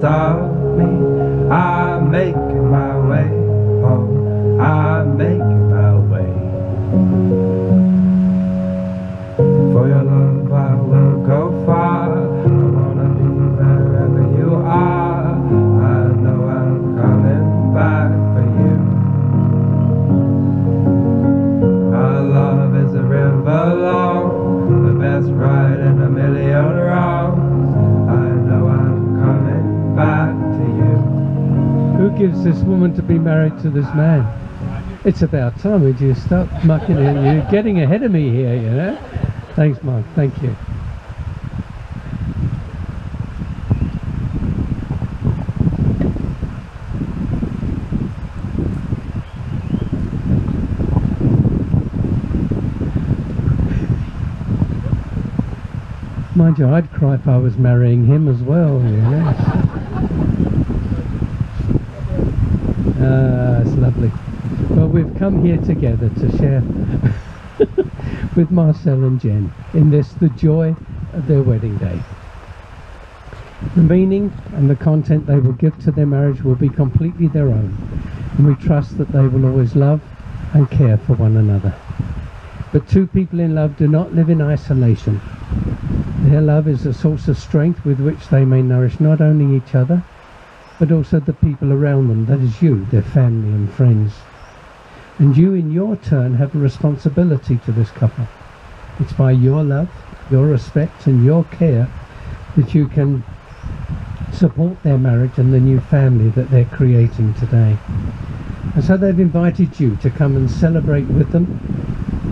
stop me. I'm making my way home. I'm making my way. For your love I will go far. I wanna be wherever you are. I know I'm coming back for you. Our love is a river long, the best ride in a million wrongs. I know I'm coming back to you. Who gives this woman to be married to this man? It's about time. Would you stop mucking in? You're getting ahead of me here, you know. Thanks, Mark. Thank you. Mind you, I'd cry if I was marrying him as well, you know. It's lovely. Well, we've come here together to share with Marcel and Jen in this, the joy of their wedding day. The meaning and the content they will give to their marriage will be completely their own, and we trust that they will always love and care for one another. But two people in love do not live in isolation. Their love is a source of strength with which they may nourish not only each other, but also the people around them, that is you, their family and friends. And you in your turn have a responsibility to this couple. It's by your love, your respect and your care that you can support their marriage and the new family that they're creating today. And so they've invited you to come and celebrate with them,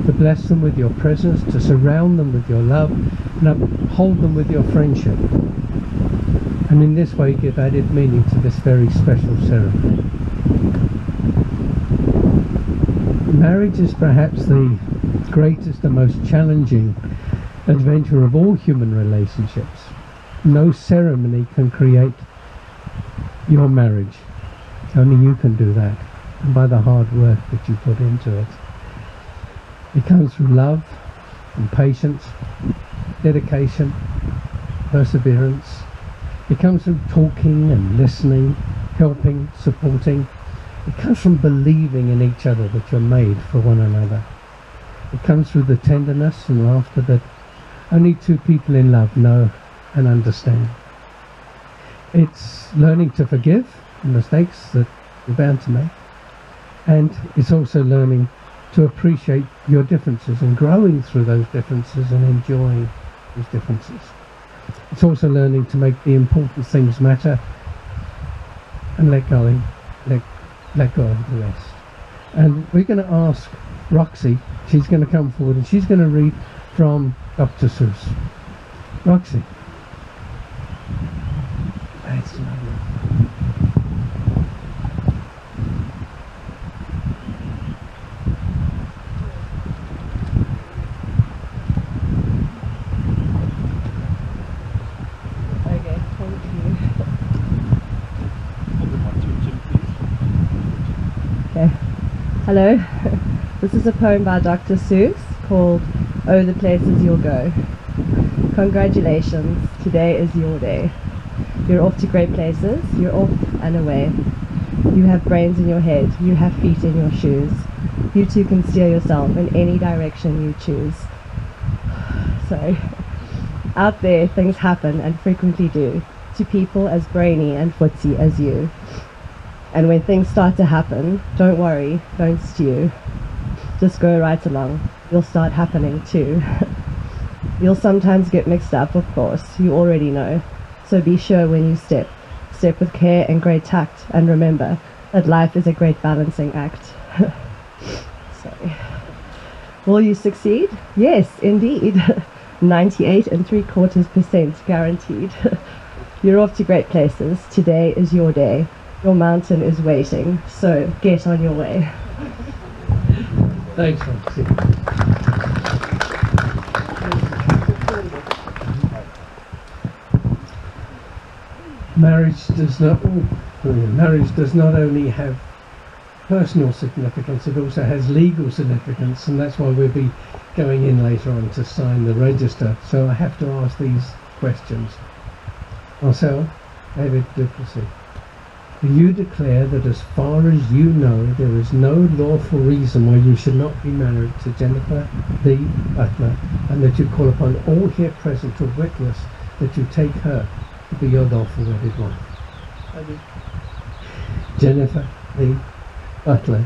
to bless them with your presence, to surround them with your love and uphold them with your friendship. And in this way give added meaning to this very special ceremony. Marriage is perhaps the greatest and most challenging adventure of all human relationships. No ceremony can create your marriage. Only you can do that, and by the hard work that you put into it. It comes through love and patience, dedication, perseverance. It comes from talking and listening, helping, supporting. It comes from believing in each other that you're made for one another. It comes through the tenderness and laughter that only two people in love know and understand. It's learning to forgive the mistakes that you're bound to make. And it's also learning to appreciate your differences and growing through those differences and enjoying those differences. It's also learning to make the important things matter and let go of the rest. And we're going to ask Roxy, she's going to come forward and she's going to read from Dr. Seuss. Roxy. That's lovely. Hello, this is a poem by Dr. Seuss called Oh, the Places You'll Go. Congratulations, today is your day. You're off to great places, you're off and away. You have brains in your head, you have feet in your shoes. You too can steer yourself in any direction you choose. So, out there things happen and frequently do, to people as brainy and footsy as you. And when things start to happen, don't worry, don't stew. Just go right along. You'll start happening too. You'll sometimes get mixed up, of course, you already know. So be sure when you step with care and great tact, and remember that life is a great balancing act. Sorry. Will you succeed? Yes, indeed. 98.75% guaranteed. You're off to great places. Today is your day. Your mountain is waiting, so get on your way. Thanks, Roxy. Marriage does not only have personal significance, it also has legal significance, and that's why we'll be going in later on to sign the register. So I have to ask these questions. Marcel, David du Plessis. You declare that as far as you know, there is no lawful reason why you should not be married to Jennifer the butler, and that you call upon all here present to witness that you take her to be your lawful wedded wife. Jennifer the butler,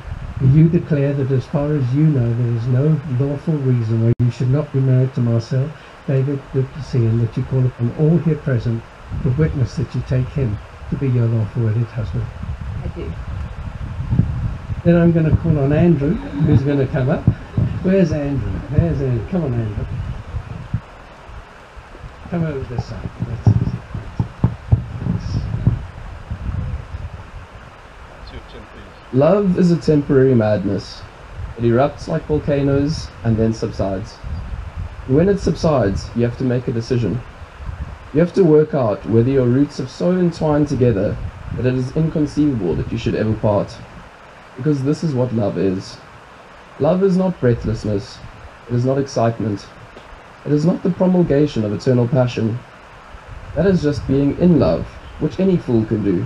you declare that as far as you know, there is no lawful reason why you should not be married to Marcel David du Plessis, and that you call upon all here present to witness that you take him to be your lawful wedded husband. I do. Then I'm going to call on Andrew, who's going to come up. Where's Andrew? There's Andrew. Come on, Andrew. Come over this side. That's easy. Love is a temporary madness. It erupts like volcanoes and then subsides. And when it subsides, you have to make a decision. You have to work out whether your roots have so entwined together that it is inconceivable that you should ever part. Because this is what love is. Love is not breathlessness. It is not excitement. It is not the promulgation of eternal passion. That is just being in love, which any fool can do.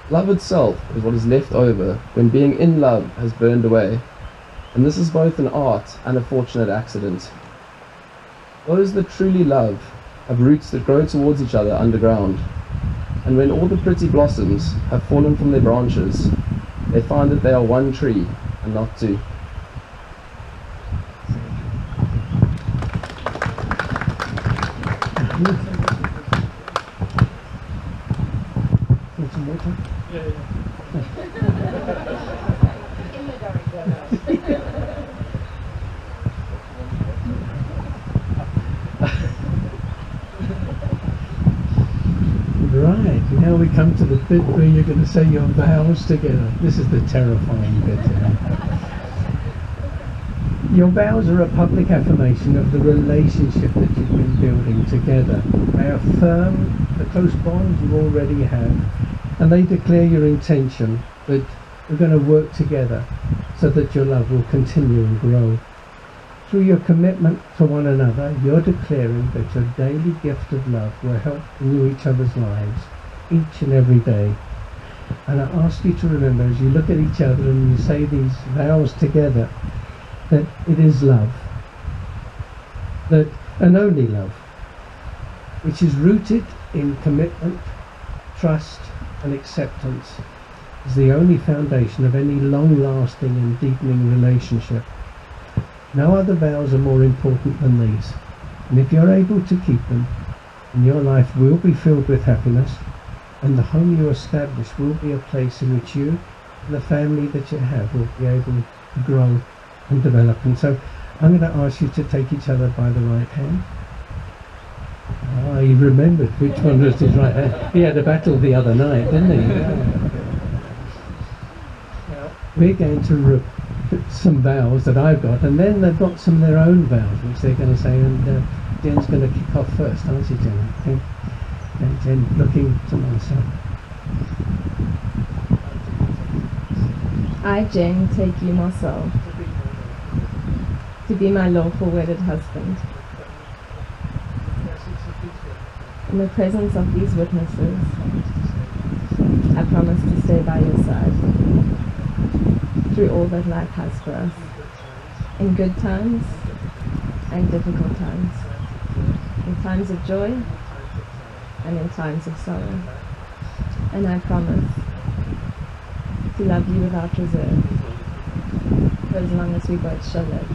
Love itself is what is left over when being in love has burned away, and this is both an art and a fortunate accident. Those that truly love have roots that grow towards each other underground, and when all the pretty blossoms have fallen from their branches, they find that they are one tree and not two. Want some water? Right, now we come to the bit where you're going to say your vows together. This is the terrifying bit. Your vows are a public affirmation of the relationship that you've been building together. They affirm the close bond you already have, and they declare your intention that you're going to work together so that your love will continue and grow. Through your commitment to one another, you're declaring that your daily gift of love will help renew each other's lives each and every day. And I ask you to remember, as you look at each other and you say these vows together, that it is love, that and only love, which is rooted in commitment, trust and acceptance, is the only foundation of any long-lasting and deepening relationship. No other vows are more important than these, and if you're able to keep them, then your life will be filled with happiness, and the home you establish will be a place in which you and the family that you have will be able to grow and develop. And so I'm going to ask you to take each other by the right hand. Ah, he remembered which one was his right hand. He had a battle the other night, didn't he? Now, we're going to some vows that I've got, and then they've got some of their own vows which they're going to say, and Jen's going to kick off first, aren't you, Jen? Okay. And Jen, looking to myself. I, Jen, take you, Marcel, to be my lawful wedded husband. In the presence of these witnesses, I promise to stay by your side through all that life has for us, in good times and difficult times, in times of joy and in times of sorrow. And I promise to love you without reserve for as long as we both shall live.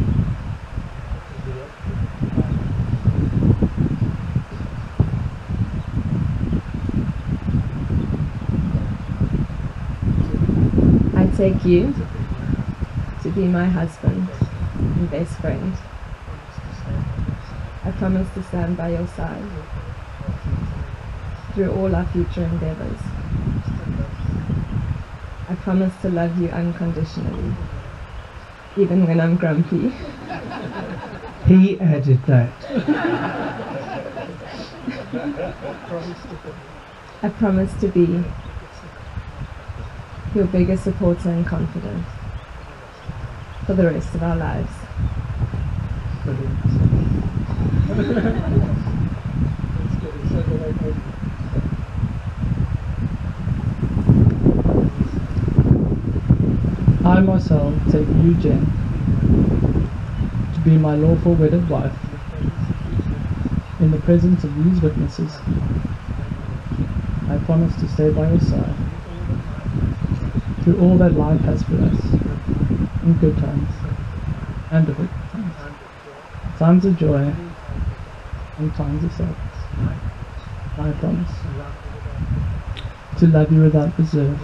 I take you to be my husband and best friend. I promise to stand by your side through all our future endeavors. I promise to love you unconditionally, even when I'm grumpy. He added that. I promise to be your biggest supporter and confidant for the rest of our lives. I, Marcel, take you, Jen, to be my lawful wedded wife, in the presence of these witnesses. I promise to stay by your side through all that life has for us, in good times and difficult times, times of joy and times of sadness. I promise to love you without reserve,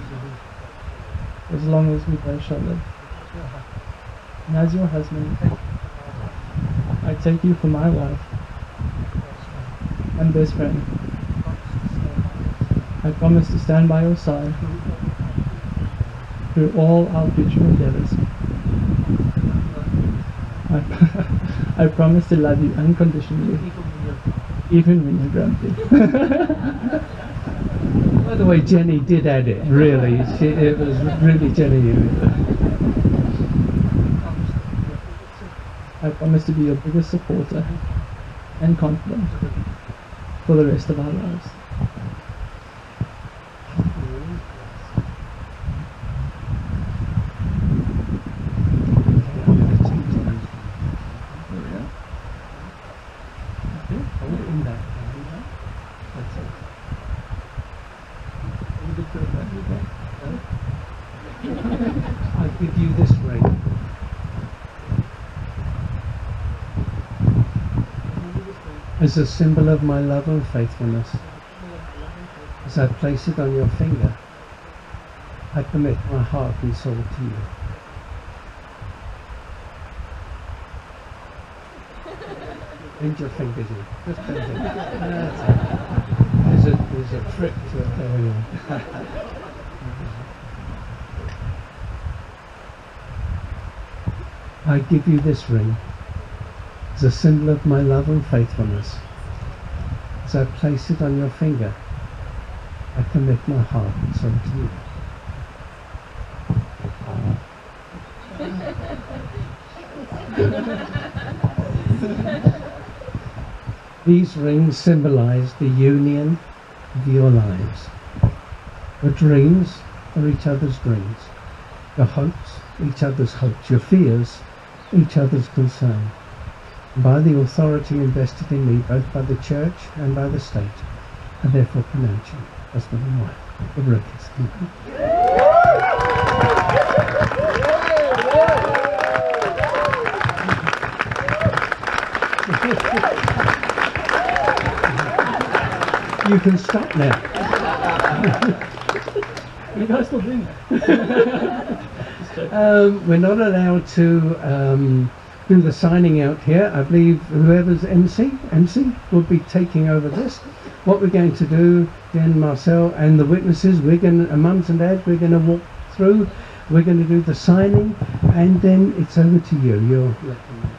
as long as we both shall live. And as your husband, I take you for my wife and best friend. I promise to stand by your side through all our future endeavors. I promise to love you unconditionally, even when you're grumpy. By the way, Jenny did add it, really. It was really Jenny. I promise to be your biggest supporter and confidant for the rest of our lives. I give you this ring as a symbol of my love and faithfulness. As I place it on your finger, I commit my heart and soul to you. Bend your fingers in. Just bend it. That's it. There's a trick to it. There we go. I give you this ring as a symbol of my love and faithfulness. As I place it on your finger, I commit my heart and soul to you. These rings symbolize the union of your lives. Your dreams are each other's dreams. Your hopes, each other's hopes. Your fears, each other's concern. By the authority invested in me, both by the church and by the state, I therefore pronounce you husband and wife. Give her a kiss. You can stop now. You guys still doing that? We're not allowed to do the signing out here. I believe whoever's MC will be taking over this. What we're going to do, then Marcel and the witnesses, we're going to, mums and dads, we're going to walk through, we're going to do the signing, and then it's over to you. You'll let them know.